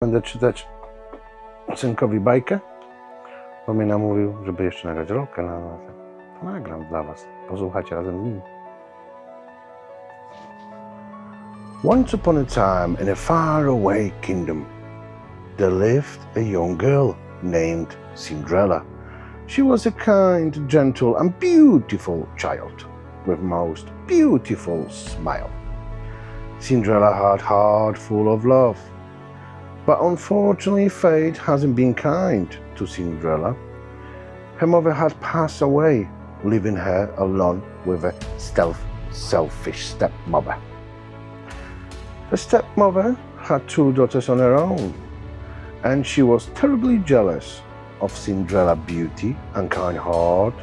Będę czytać synkowi bajkę, bo mnie namówił, żeby jeszcze nagrać rolkę na to nagram dla was. Posłuchajcie razem z nim. Once upon a time in a faraway kingdom, there lived a young girl named Cinderella. She was a kind, gentle and beautiful child with most beautiful smile. Cinderella had a heart full of love. But unfortunately, fate hasn't been kind to Cinderella. Her mother had passed away, leaving her alone with a selfish stepmother. The stepmother had two daughters on her own, and she was terribly jealous of Cinderella's beauty and kind heart.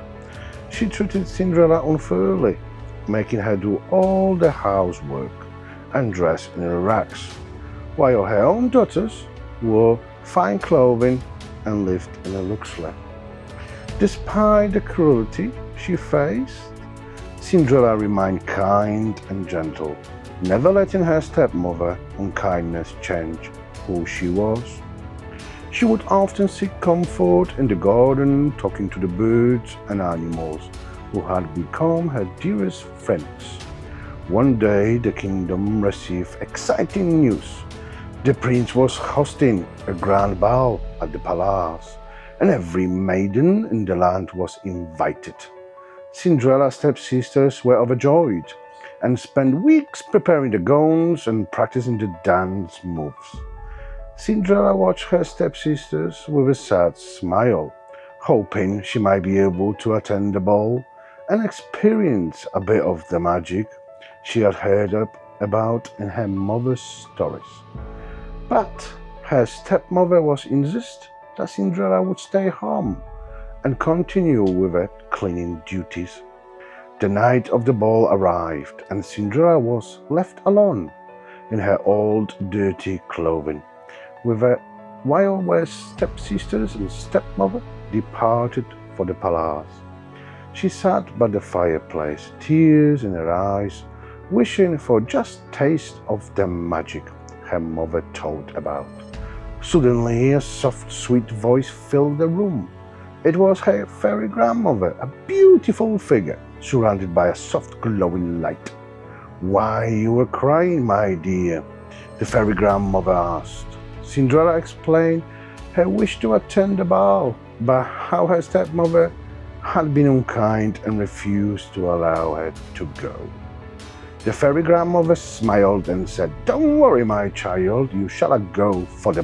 She treated Cinderella unfairly, making her do all the housework and dress in rags, while her own daughters wore fine clothing and lived in a luxury. Despite the cruelty she faced, Cinderella remained kind and gentle, never letting her stepmother's unkindness change who she was. She would often seek comfort in the garden, talking to the birds and animals who had become her dearest friends. One day, the kingdom received exciting news. The prince was hosting a grand ball at the palace, and every maiden in the land was invited. Cinderella's stepsisters were overjoyed and spent weeks preparing the gowns and practicing the dance moves. Cinderella watched her stepsisters with a sad smile, hoping she might be able to attend the ball and experience a bit of the magic she had heard about in her mother's stories. But her stepmother was insistent that Cinderella would stay home and continue with her cleaning duties. The night of the ball arrived, and Cinderella was left alone in her old dirty clothing, while her stepsisters and stepmother departed for the palace. She sat by the fireplace, tears in her eyes, wishing for just a taste of the magic her mother told about. Suddenly, a soft, sweet voice filled the room. It was her fairy grandmother, a beautiful figure surrounded by a soft, glowing light. "Why you were crying, my dear?" the fairy grandmother asked. Cinderella explained her wish to attend the ball, but how her stepmother had been unkind and refused to allow her to go. The fairy grandmother smiled and said, "Don't worry, my child, you shall go for the